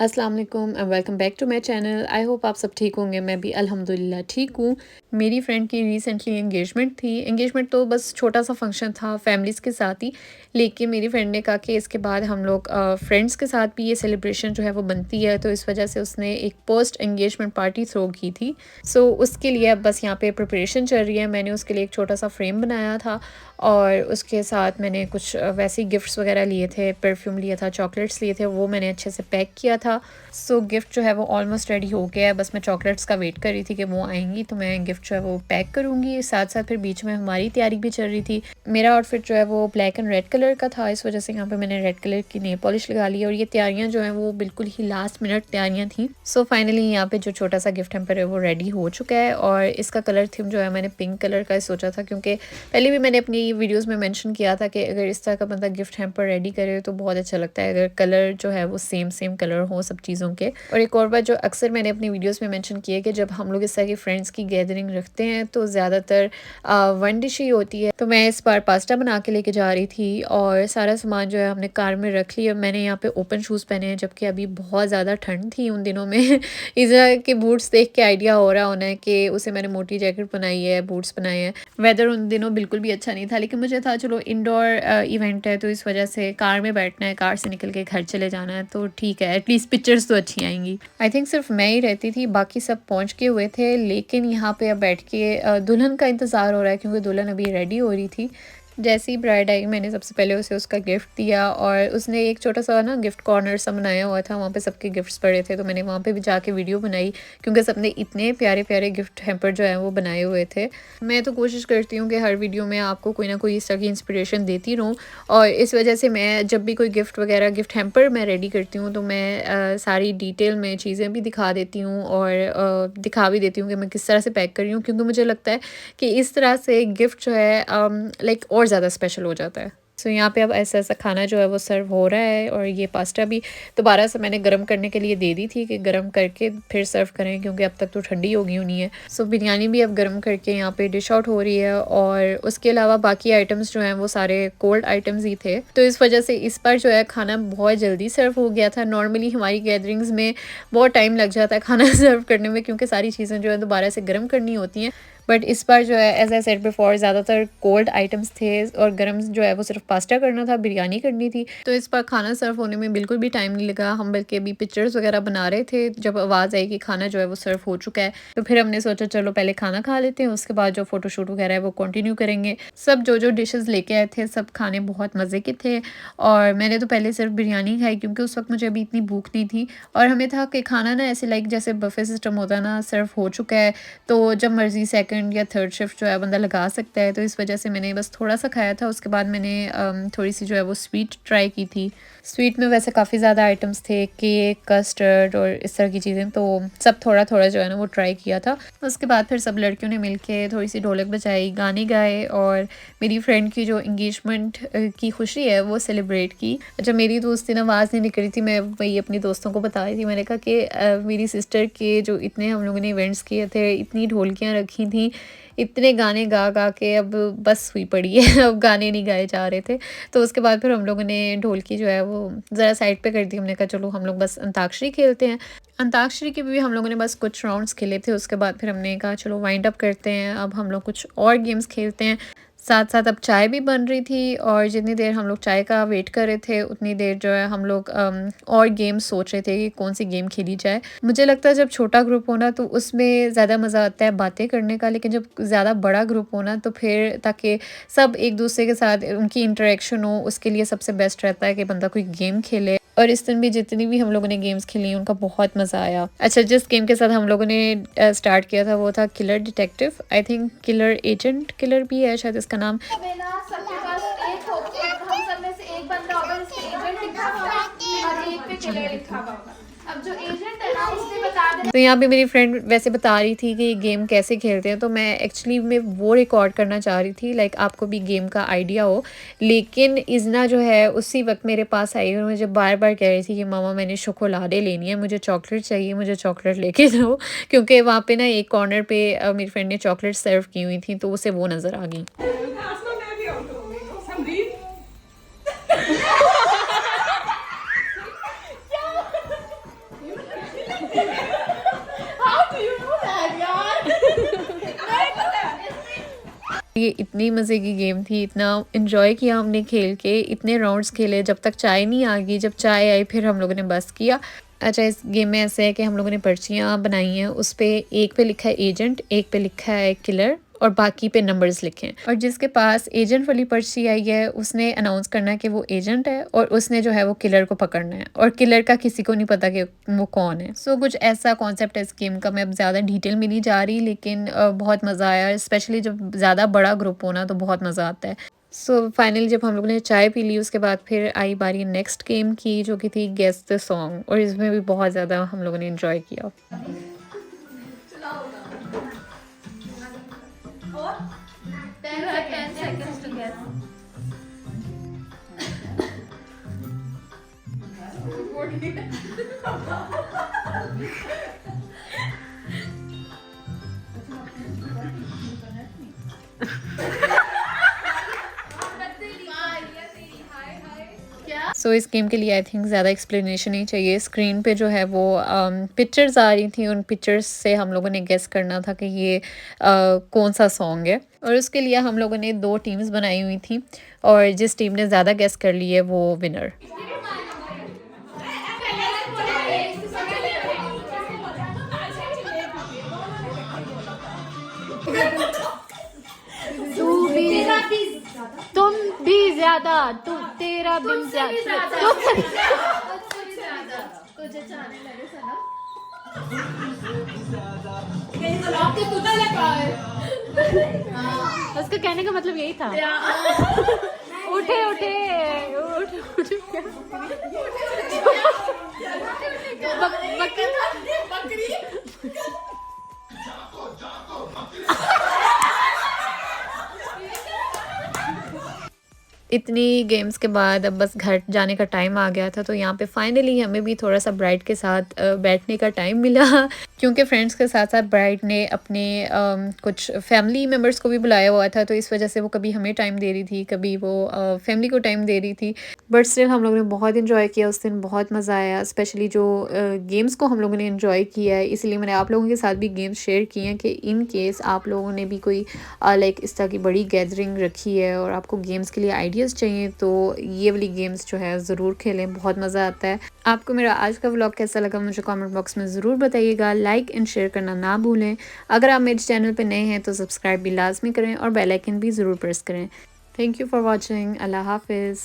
अस्सलाम वालेकुम and welcome back to my channel. I hope आप सब ठीक होंगे। मैं भी अल्हम्दुलिल्लाह ठीक हूँ। मेरी फ्रेंड की रिसेंटली एंगेजमेंट थी। एंगेजमेंट तो बस छोटा सा फंक्शन था फैमिलीज़ के साथ ही, लेकिन मेरी फ्रेंड ने कहा कि इसके बाद हम लोग फ्रेंड्स के साथ भी ये सेलिब्रेशन जो है वो बनती है, तो इस वजह से उसने एक पोस्ट एंगेजमेंट पार्टी थ्रो की थी। सो उसके लिए अब बस यहाँ पे प्रिपरेशन चल रही है। मैंने उसके लिए एक छोटा सा फ्रेम बनाया था और उसके साथ मैंने कुछ वैसे ही गिफ्ट्स वगैरह लिए थे, परफ्यूम लिया था, चॉकलेट्स लिए थे, वो मैंने अच्छे से पैक किया था। सो गिफ्ट जो है वो ऑलमोस्ट रेडी हो गया है। बस मैं चॉकलेट्स का वेट कर रही थी कि वो आएंगी तो मैं गिफ्ट जो है वो पैक करूँगी। साथ साथ फिर बीच में हमारी तैयारी भी चल रही थी। मेरा आउटफिट जो है वो ब्लैक एंड रेड कलर का था, इस वजह से यहाँ पे मैंने रेड कलर की नेल पॉलिश लगा ली और ये तैयारियाँ जो हैं वो बिल्कुल ही लास्ट मिनट तैयारियाँ थी। सो फाइनली यहाँ पे जो छोटा सा गिफ्ट हैम्पर है वो रेडी हो चुका है और इसका कलर थीम जो है मैंने पिंक कलर का सोचा था, क्योंकि पहले भी मैंने अपनी वीडियोज़ में मेंशन किया था कि अगर इस तरह का बंदा गिफ्ट हैम्पर रेडी करे तो बहुत अच्छा लगता है, अगर कलर जो है वो सेम कलर हो सब चीज़ों के। और एक और बात जो अक्सर मैंने अपनी वीडियोस में मेंशन की है कि जब हम लोग इस तरह की फ्रेंड्स की गैदरिंग रखते हैं तो ज़्यादातर वन डिश ही होती है। तो मैं इस बार पास्ता बना के लेके जा रही थी और सारा सामान जो है हमने कार में रख लिया। मैंने यहाँ पे ओपन शूज़ पहने हैं जबकि अभी बहुत ज़्यादा ठंड थी उन दिनों में इज़ा के बूट्स देख के आइडिया हो रहा होना है कि उसे मैंने मोटी जैकेट बनाई है, बूट्स बनाए हैं। वेदर उन दिनों बिल्कुल भी अच्छा नहीं था, लेकिन मुझे था चलो इंडोर इवेंट है तो इस वजह से कार में बैठना है, कार से निकल के घर चले जाना है, तो ठीक है, एटलीस्ट पिक्चर्स तो अच्छी आएंगी। आई थिंक सिर्फ मैं ही रहती थी, बाकी सब पहुंच के हुए थे, लेकिन यहाँ पे अब बैठ के दुल्हन का इंतज़ार हो रहा है क्योंकि दुल्हन अभी रेडी हो रही थी। जैसे ही ब्राइड आई मैंने सबसे पहले उसे उसका गिफ्ट दिया और उसने एक छोटा सा ना गिफ्ट कॉर्नर सा बनाया हुआ था, वहाँ पे सबके गिफ्ट्स पड़े थे, तो मैंने वहाँ पे भी जाके वीडियो बनाई क्योंकि सबने इतने प्यारे प्यारे गिफ्ट हैम्पर जो है वो बनाए हुए थे। मैं तो कोशिश करती हूँ कि हर वीडियो में आपको कोई ना कोई इस तरह की इंस्पिरेशन देती रहूँ और इस वजह से मैं जब भी कोई गिफ्ट वगैरह गिफ्ट हैम्पर मैं रेडी करती हूँ तो मैं सारी डिटेल में चीज़ें भी दिखा देती हूँ और दिखा भी देती हूँ कि मैं किस तरह से पैक कर रही हूँ, क्योंकि मुझे लगता है कि इस तरह से गिफ्ट जो है लाइक और ज़्यादा स्पेशल हो जाता है। सो यहाँ पे अब ऐसा ऐसा खाना जो है वो सर्व हो रहा है और ये पास्ता भी दोबारा से मैंने गर्म करने के लिए दे दी थी कि गर्म करके फिर सर्व करें, क्योंकि अब तक तो ठंडी हो गई होनी है। सो बिरयानी भी अब गर्म करके यहाँ पे डिश आउट हो रही है और उसके अलावा बाकी आइटम्स जो हैं वो सारे कोल्ड आइटम्स ही थे, तो इस वजह से इस बार जो है खाना बहुत जल्दी सर्व हो गया था। नॉर्मली हमारी गैदरिंग्स में बहुत टाइम लग जाता है खाना सर्व करने में, क्योंकि सारी चीज़ें जो है दोबारा से गर्म करनी होती हैं, बट इस बार जो है एज आई सेड बिफोर ज़्यादातर कोल्ड आइटम्स थे और गर्म जो है वो सिर्फ पास्ता करना था, बिरयानी करनी थी, तो इस बार खाना सर्व होने में बिल्कुल भी टाइम नहीं लगा। हम बल्कि अभी पिक्चर्स वगैरह बना रहे थे, जब आवाज़ आई कि खाना जो है वो सर्व हो चुका है तो फिर हमने सोचा चलो पहले खाना खा लेते हैं, उसके बाद जो फोटोशूट वगैरह है वो कंटिन्यू करेंगे। सब जो डिशेज़ लेके आए थे सब खाने बहुत मज़े के थे और मैंने तो पहले सिर्फ बिरयानी खाई क्योंकि उस वक्त मुझे अभी इतनी भूख नहीं थी और हमें था कि खाना ना ऐसे लाइक जैसे बफे सिस्टम होता है ना, सर्व हो चुका है तो जब मर्ज़ी सेकंड या थर्ड शिफ्ट जो है बंदा लगा सकता है, तो इस वजह से मैंने बस थोड़ा सा खाया था। उसके बाद मैंने थोड़ी सी जो है वो स्वीट ट्राई की थी। स्वीट में वैसे काफ़ी ज़्यादा आइटम्स थे, केक, कस्टर्ड और इस तरह की चीज़ें, तो सब थोड़ा थोड़ा जो है ना वो ट्राई किया था। उसके बाद फिर सब लड़कियों ने मिल के थोड़ी सी ढोलक बजाई, गाने गाए और मेरी फ्रेंड की जो इंगेजमेंट की खुशी है वो सेलिब्रेट की। अच्छा, मेरी दोस्त थी ना, आवाज़ नहीं निकल रही थी, मैं वही अपनी दोस्तों को बता रही थी। मैंने कहा कि मेरी सिस्टर के जो इतने हम लोगों ने इवेंट्स किए थे, इतनी ढोलकियाँ रखी थी, इतने गाने गा गा के अब बस हुई पड़ी है अब गाने नहीं गाए जा रहे थे। तो उसके बाद फिर हम लोगों ने ढोलकी जो है वो ज़रा साइड पे कर दी। हमने कहा चलो हम लोग बस अंताक्षरी खेलते हैं। अंताक्षरी के भी हम लोगों ने बस कुछ राउंड्स खेले थे, उसके बाद फिर हमने कहा चलो वाइंड अप करते हैं, अब हम लोग कुछ और गेम्स खेलते हैं। साथ साथ अब चाय भी बन रही थी और जितनी देर हम लोग चाय का वेट कर रहे थे उतनी देर जो है हम लोग और गेम सोच रहे थे कि कौन सी गेम खेली जाए। मुझे लगता है जब छोटा ग्रुप हो ना तो उसमें ज़्यादा मज़ा आता है बातें करने का, लेकिन जब ज़्यादा बड़ा ग्रुप हो ना तो फिर ताकि सब एक दूसरे के साथ उनकी इंटरेक्शन हो, उसके लिए सबसे बेस्ट रहता है कि बंदा कोई गेम खेले। और इस दिन भी जितनी भी हम लोगों ने गेम्स खेली उनका बहुत मज़ा आया। अच्छा, जिस गेम के साथ हम लोगों ने स्टार्ट किया था वो था killer detective, I think killer agent killer भी है शायद इसका नाम। सबके पास एक हम सब में से एक बंदा होगा जिसपे एजेंट लिखा होगा और एक पे किलर लिखा होगा। अब जो एजेंट है ना उसने बता देना। तो यहाँ पे मेरी फ्रेंड वैसे बता रही थी कि ये गेम कैसे खेलते हैं, तो मैं एक्चुअली में वो रिकॉर्ड करना चाह रही थी, लाइक आपको भी गेम का आइडिया हो। लेकिन इज़ना जो है उसी वक्त मेरे पास आई और मुझे बार बार कह रही थी कि मामा मैंने शोकोलाडे लेनी है, मुझे चॉकलेट चाहिए, मुझे चॉकलेट लेके दो क्योंकि वहाँ पे ना एक कॉर्नर पे मेरी फ्रेंड ने चॉकलेट सर्व की हुई थी तो उसे वो नज़र आ गई। ये इतनी मज़े की गेम थी, इतना इन्जॉय किया हमने खेल के, इतने राउंड्स खेले जब तक चाय नहीं आ गई। जब चाय आई फिर हम लोगों ने बस किया। अच्छा, इस गेम में ऐसे है कि हम लोगों ने पर्चियाँ बनाई हैं, उस पे एक पे लिखा है एजेंट, एक पे लिखा है किलर और बाकी पे नंबर्स लिखे हैं। और जिसके पास एजेंट वाली पर्ची आई है उसने अनाउंस करना है कि वो एजेंट है और उसने जो है वो किलर को पकड़ना है, और किलर का किसी को नहीं पता कि वो कौन है। सो कुछ ऐसा कॉन्सेप्ट है इस गेम का। मैं अब ज़्यादा डिटेल में नहीं जा रही, लेकिन बहुत मज़ा आया, स्पेशली जब ज़्यादा बड़ा ग्रुप हो ना तो बहुत मज़ा आता है। सो फाइनली जब हम लोगों ने चाय पी ली उसके बाद फिर आई बारी नेक्स्ट गेम की, जो कि थी गेस द सॉन्ग, और इसमें भी बहुत ज़्यादा हम लोगों ने इन्जॉय किया। सो इस गेम के लिए आई थिंक ज़्यादा एक्सप्लेनेशन नहीं चाहिए। स्क्रीन पे जो है वो पिक्चर्स आ रही थी, उन पिक्चर्स से हम लोगों ने गेस करना था कि ये कौन सा सॉन्ग है, और उसके लिए हम लोगों ने 2 टीम्स बनाई हुई थी, और जिस टीम ने ज़्यादा गेस कर ली है वो विनर। तू भी तुम भी ज्यादा, तू तेरा भी ज्यादा, उसका कहने का मतलब यही था। उठे उठे उठ उठ बकरी। इतनी गेम्स के बाद अब बस घर जाने का टाइम आ गया था, तो यहाँ पे फाइनली हमें भी थोड़ा सा ब्राइड के साथ बैठने का टाइम मिला क्योंकि फ्रेंड्स के साथ साथ ब्राइड ने अपने कुछ फैमिली मेम्बर्स को भी बुलाया हुआ था, तो इस वजह से वो कभी हमें टाइम दे रही थी, कभी वो फैमिली को टाइम दे रही थी। बट स्टिल हम लोगों ने बहुत इन्जॉय किया उस दिन, बहुत मज़ा आया, स्पेशली जो गेम्स को हम लोगों ने इन्जॉय किया है। इसलिए मैंने आप लोगों के साथ भी गेम्स शेयर किए हैं कि इन केस आप लोगों ने भी कोई लाइक इस तरह की बड़ी गैदरिंग रखी है और आपको गेम्स के लिए आइडियाज़ चाहिए, तो ये वाली गेम्स जो है ज़रूर खेलें, बहुत मज़ा आता है। आपको मेरा आज का व्लॉग कैसा लगा मुझे कमेंट बॉक्स में ज़रूर बताइएगा। लाइक एंड शेयर करना ना भूलें। अगर आप मेरे चैनल पर नए हैं तो सब्सक्राइब भी लाजमी करें और बेल आइकन भी ज़रूर प्रेस करें। Thank you for watching. अल्लाह हाफिज़।